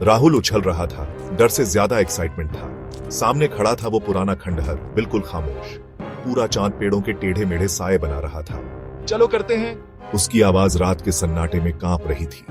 राहुल उछल रहा था, डर से ज्यादा एक्साइटमेंट था। सामने खड़ा था वो पुराना खंडहर, बिल्कुल खामोश। पूरा चांद पेड़ों के टेढ़े मेढ़े साए बना रहा था। चलो करते हैं। उसकी आवाज रात के सन्नाटे में कांप रही थी।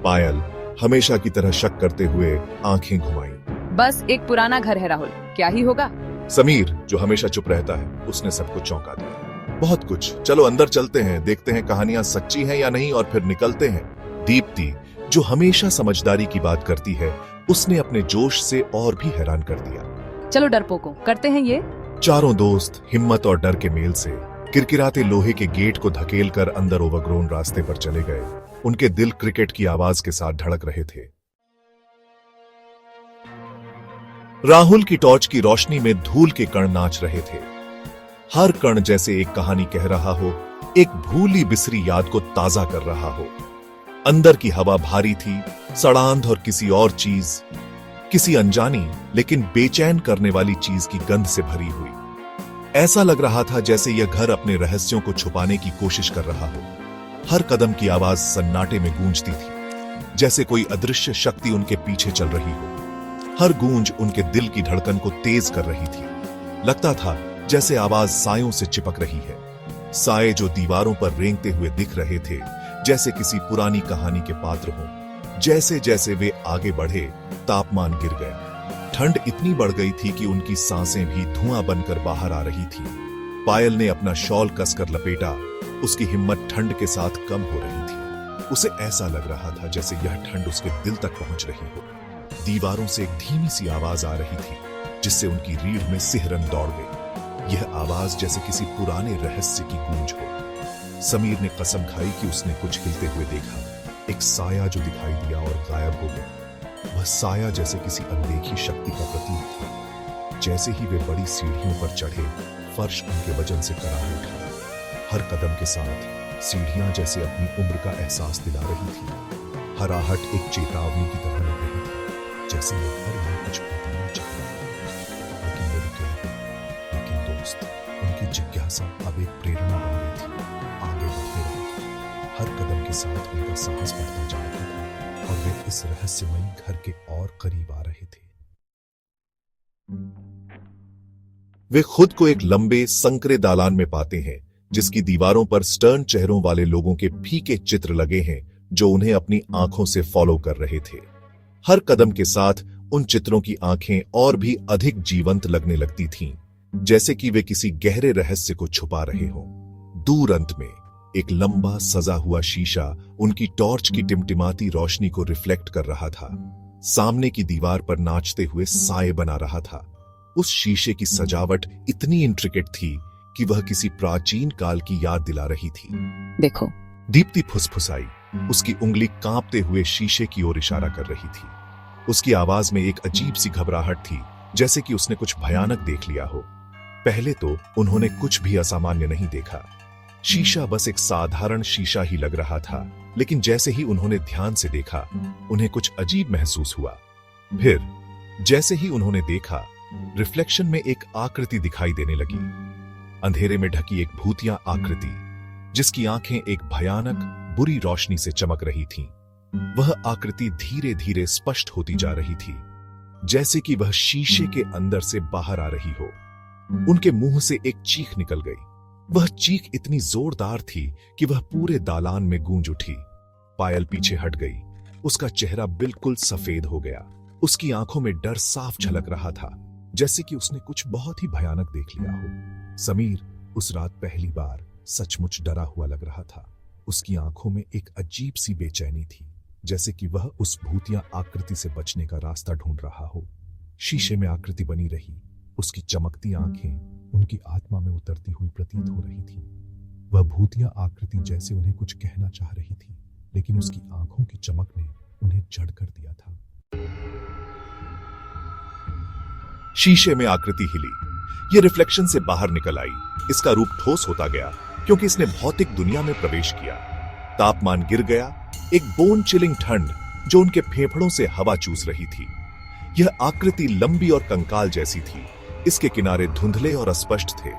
पायल हमेशा की तरह शक करते हुए आंखें घुमाई। बस एक पुराना घर है राहुल, क्या ही होगा। समीर जो हमेशा चुप रहता है, उसने सबको चौंका दिया। बहुत कुछ, चलो अंदर चलते हैं, देखते हैं कहानियां सच्ची हैं या नहीं, और फिर निकलते हैं। दीप्ति जो हमेशा समझदारी की बात करती है, उसने अपने जोश से और भी हैरान कर दिया। चलो डरपोकों, करते हैं ये। चारों दोस्त हिम्मत और डर के मेल से किरकिराते लोहे के गेट को धकेलकर अंदर ओवरग्रोन रास्ते पर चले गए। उनके दिल क्रिकेट की आवाज के साथ धड़क रहे थे। राहुल की टॉर्च की रोशनी में धूल के कण नाच रहे थे। हर कण जैसे एक कहानी कह रहा हो, एक भूली बिसरी याद को ताजा कर रहा हो। अंदर की हवा भारी थी, सड़ांध और किसी और चीज, किसी अनजानी लेकिन बेचैन करने वाली चीज की गंध से भरी हुई। ऐसा लग रहा था जैसे यह घर अपने रहस्यों को छुपाने की कोशिश कर रहा हो। हर कदम की आवाज सन्नाटे में गूंजती थी, जैसे कोई अदृश्य शक्ति उनके पीछे चल रही हो। हर गूंज उनके दिल की धड़कन को तेज कर रही थी। लगता था जैसे आवाज सायों से चिपक रही है, साए जो दीवारों पर रेंगते हुए दिख रहे थे, जैसे किसी पुरानी कहानी के पात्र हों। जैसे जैसे वे आगे बढ़े, तापमान गिर गया। ठंड इतनी बढ़ गई थी कि उनकी सांसें भी धुआं बनकर बाहर आ रही थी। पायल ने अपना शॉल कसकर लपेटा, उसकी हिम्मत ठंड के साथ कम हो रही थी। उसे ऐसा लग रहा था जैसे यह ठंड उसके दिल तक पहुंच रही हो। दीवारों से एक धीमी सी आवाज आ रही थी, जिससे उनकी रीढ़ में सिहरन दौड़ गई। यह आवाज जैसे किसी पुराने रहस्य की गूंज हो। समीर ने कसम खाई कि उसने कुछ हिलते हुए देखा, एक साया जो दिखाई दिया और गायब हो गया। वह साया जैसे किसी अनदेखी शक्ति का प्रतीक था। जैसे ही वे बड़ी सीढ़ियों पर चढ़े, फर्श उनके वजन से कराह उठा। हर कदम के साथ सीढ़ियां जैसे अपनी उम्र का एहसास दिला रही थी। हर आहट एक चेतावनी की तरह लग रही थी, जैसे वो हर में कुछ बताना चाह रहा था। लेकिन वे रुके नहीं। लेकिन दोस्त, उनकी जिज्ञासा अब एक प्रेरणा बन गई थी। आगे बढ़ते रहे। हर कदम के साथ उनका साहस बढ़ता जा रहा था और वे इस रहस्यमयी घर के और करीब आ रहे थे। वे खुद को एक लंबे संकरे दालान में पाते हैं, जिसकी दीवारों पर स्टर्न चेहरों वाले लोगों के फीके चित्र लगे हैं, जो उन्हें अपनी आंखों से फॉलो कर रहे थे। हर कदम के साथ उन चित्रों की आंखें और भी अधिक जीवंत लगने लगती थीं, जैसे कि वे किसी गहरे रहस्य को छुपा रहे हों। दूर अंत में एक लंबा सजा हुआ शीशा उनकी टॉर्च की टिमटिमाती रोशनी को रिफ्लेक्ट कर रहा था। सामने की दीवार पर नाचते हुए साए बना रहा था। उस शीशे की सजावट इतनी इंट्रिकेट थी कि वह किसी प्राचीन काल की याद दिला रही थी। देखो, दीप्ति फुसफुसाई, उसकी उंगली कांपते हुए शीशे की ओर इशारा कर रही थी। उसकी आवाज में एक अजीब सी घबराहट थी, जैसे कि उसने कुछ भयानक देख लिया हो। पहले तो उन्होंने कुछ भी असामान्य नहीं देखा। शीशा बस एक साधारण शीशा ही लग रहा था, लेकिन जैसे ही उन्होंने ध्यान से देखा, उन्हें कुछ अजीब महसूस हुआ। फिर जैसे ही उन्होंने देखा, रिफ्लेक्शन में एक आकृति दिखाई देने लगी। अंधेरे में ढकी एक भूतिया आकृति, जिसकी आंखें एक भयानक बुरी रोशनी से चमक रही थीं। वह आकृति धीरे धीरे स्पष्ट होती जा रही थी, जैसे कि वह शीशे के अंदर से बाहर आ रही हो। उनके मुंह से एक चीख निकल गई। वह चीख इतनी जोरदार थी कि वह पूरे दालान में गूंज उठी। पायल पीछे हट गई। उसका चेहरा बिल्कुल सफेद हो गया। उसकी आंखों में डर साफ झलक रहा था, जैसे कि उसने कुछ बहुत ही भयानक देख लिया हो। समीर उस रात पहली बार सचमुच डरा हुआ लग रहा था। उसकी आंखों में एक अजीब सी बेचैनी थी, जैसे कि वह उस भूतिया आकृति से बचने का रास्ता ढूंढ रहा हो। शीशे में आकृति बनी रही। उसकी चमकती आंखें उनकी आत्मा में उतरती हुई प्रतीत हो रही थी। वह भूतिया आकृति जैसे उन्हें कुछ कहना चाह रही थी, लेकिन उसकी आंखों की चमक ने उन्हें जड़ कर दिया था। शीशे में आकृति हिली। यह रिफ्लेक्शन से बाहर निकल आई। इसका रूप ठोस होता गया, क्योंकि इसने भौतिक दुनिया में प्रवेश किया। तापमान गिर गया। एक बोन चिलिंग ठंड जो उनके फेफड़ों से हवा चूस रही थी। यह आकृति लंबी और कंकाल जैसी थी। इसके किनारे धुंधले और अस्पष्ट थे।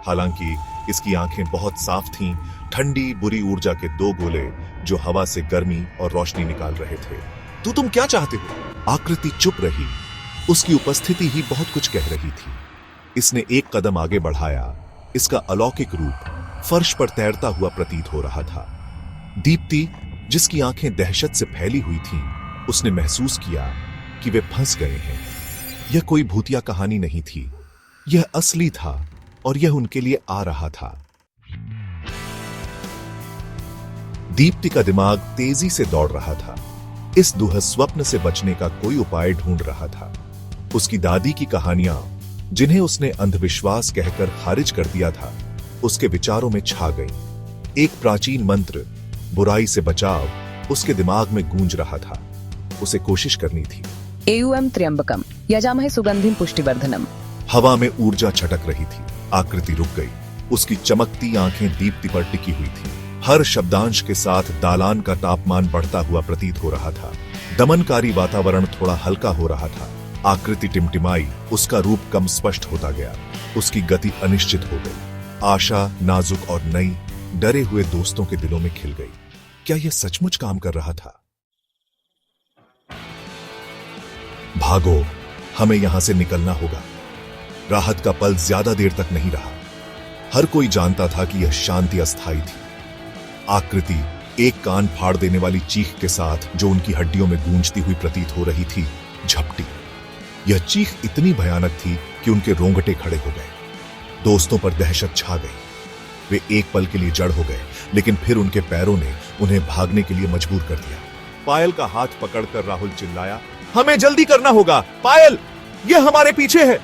हालांकि इसकी आंखें बहुत साफ थीं, ठंडी बुरी ऊर्जा के दो गोले जो हवा से गर्मी और रोशनी निकाल रहे थे। तुम क्या चाहते हो? आकृति चुप रही। उसकी उपस्थिति ही बहुत कुछ कह रही थी। इसने एक कदम आगे बढ़ाया। इसका अलौकिक रूप फर्श पर तैरता हुआ प्रतीत हो रहा था। दीप्ति, जिसकी आंखें दहशत से फैली हुई थीं, उसने महसूस किया कि वे फंस गए हैं। यह कोई भूतिया कहानी नहीं थी, यह असली था और यह उनके लिए आ रहा था। दीप्ति का दिमाग तेजी से दौड़ रहा था। इस दुह स्वप्न से बचने का कोई उपाय ढूंढ रहा था। उसकी दादी की कहानियां, जिन्हें उसने अंधविश्वास कहकर खारिज कर दिया था, उसके विचारों में छा गई। एक प्राचीन मंत्र, बुराई से बचाव, उसके दिमाग में गूंज रहा था। उसे कोशिश करनी थी। एयूएम त्र्यंबकम यजामहे सुगंधिम पुष्टिवर्धनम। हवा में ऊर्जा छटक रही थी। आकृति रुक गई। उसकी चमकती आंखें दीप्ति पर टिकी हुई थी। हर शब्दांश के साथ दालान का तापमान बढ़ता हुआ प्रतीत हो रहा था। दमनकारी वातावरण थोड़ा हल्का हो रहा था। आकृति टिमटिमाई। उसका रूप कम स्पष्ट होता गया। उसकी गति अनिश्चित हो गई। आशा नाजुक और नई, डरे हुए दोस्तों के दिलों में खिल गई। क्या यह सचमुच काम कर रहा था? भागो, हमें यहां से निकलना होगा। राहत का पल ज्यादा देर तक नहीं रहा। हर कोई जानता था कि यह शांति अस्थायी थी। आकृति एक कान फाड़ देने वाली चीख के साथ, जो उनकी हड्डियों में गूंजती हुई प्रतीत हो रही थी, झपटी। यह चीख इतनी भयानक थी कि उनके रोंगटे खड़े हो गए। दोस्तों पर दहशत छा गई। वे एक पल के लिए जड़ हो गए, लेकिन फिर उनके पैरों ने उन्हें भागने के लिए मजबूर कर दिया। पायल का हाथ पकड़कर राहुल चिल्लाया, हमें जल्दी करना होगा। पायल, यह हमारे पीछे है।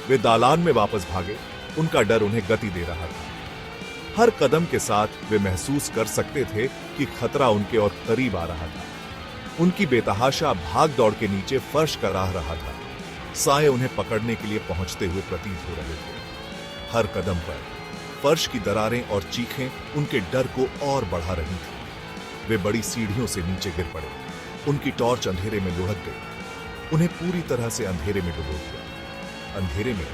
वे दालान में वापस भागे। उनका डर उन्हें गति दे रहा था। हर कदम के साथ वे महसूस कर सकते थे कि खतरा उनके और करीब आ रहा था। उनकी बेतहाशा भाग दौड़ के नीचे फर्श कराह रहा था। साए उन्हें पकड़ने के लिए पहुंचते हुए प्रतीत हो रहे थे। हर कदम पर फर्श की दरारें और चीखें उनके डर को और बढ़ा रही थी। वे बड़ी सीढ़ियों से नीचे गिर पड़े। उनकी टॉर्च अंधेरे में लुढ़क गई। उन्हें पूरी तरह से अंधेरे में डुबो दिया। अंधेरे में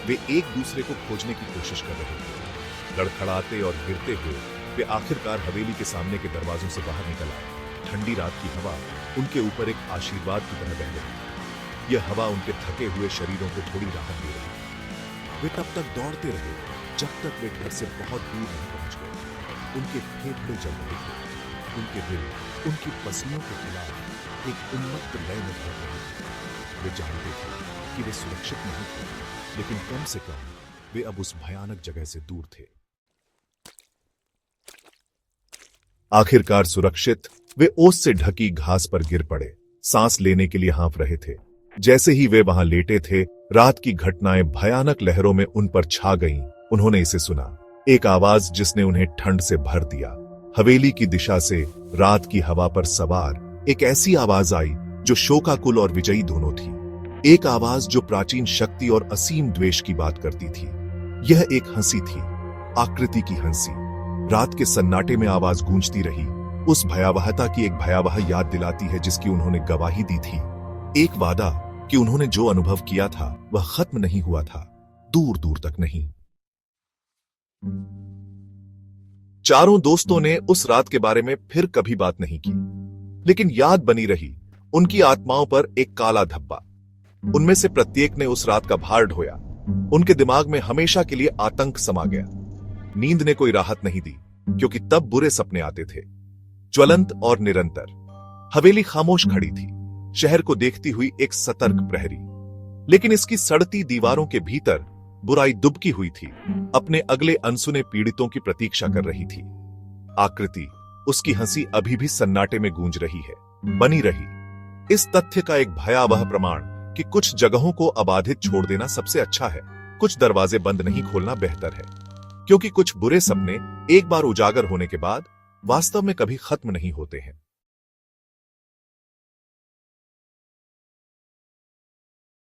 वे एक दूसरे को खोजने की कोशिश कर रहे थे। लड़खड़ाते और गिरते हुए वे आखिरकार हवेली के सामने के दरवाजों से बाहर निकल आए। ठंडी रात की हवा उनके ऊपर एक आशीर्वाद की तरह बह रही। यह हवा उनके थके हुए शरीरों को थोड़ी राहत दे रही। वे तब तक दौड़ते रहे जब तक वे घर से बहुत दूर नहीं पहुंच गए। उनके फेफड़े जल रहे थे। उनके दिल उनकी पसलियों के खिलाफ एक उन्मत्त लय में धड़ रहे थे। वे जानते थे कि वे सुरक्षित नहीं थे, लेकिन कम से कम वे अब उस भयानक जगह से दूर थे। आखिरकार सुरक्षित, वे ओस से ढकी घास पर गिर पड़े। सांस लेने के लिए हाँफ रहे थे। जैसे ही वे वहां लेटे थे, रात की घटनाएं भयानक लहरों में उन पर छा गईं। उन्होंने इसे सुना, एक आवाज जिसने उन्हें ठंड से भर दिया। हवेली की दिशा से रात की हवा पर सवार एक ऐसी आवाज आई जो शोकाकुल और विजयी दोनों थी। एक आवाज जो प्राचीन शक्ति और असीम द्वेष की बात करती थी। यह एक हंसी थी, आकृति की हंसी। रात के सन्नाटे में आवाज गूंजती रही। उस भयावहता की एक भयावह याद दिलाती है जिसकी उन्होंने गवाही दी थी। एक वादा कि उन्होंने जो अनुभव किया था वह खत्म नहीं हुआ था, दूर दूर तक नहीं। चारों दोस्तों ने उस रात के बारे में फिर कभी बात नहीं की, लेकिन याद बनी रही उनकी आत्माओं पर एक काला धब्बा। उनमें से प्रत्येक ने उस रात का भार ढोया। उनके दिमाग में हमेशा के लिए आतंक समा गया। नींद ने कोई राहत नहीं दी, क्योंकि तब बुरे सपने आते थे, ज्वलंत और निरंतर। हवेली खामोश खड़ी थी, शहर को देखती हुई एक सतर्क प्रहरी। लेकिन इसकी सड़ती दीवारों के भीतर बुराई दुबकी हुई थी, अपने अगले अनसुने पीड़ितों की प्रतीक्षा कर रही थी। आकृति, उसकी हंसी अभी भी सन्नाटे में गूंज रही है, बनी रही। इस तथ्य का एक भयावह प्रमाण कि कुछ जगहों को अबाधित छोड़ देना सबसे अच्छा है, कुछ दरवाजे बंद नहीं खोलना बेहतर है, क्योंकि कुछ बुरे सपने एक बार उजागर होने के बाद वास्तव में कभी खत्म नहीं होते हैं।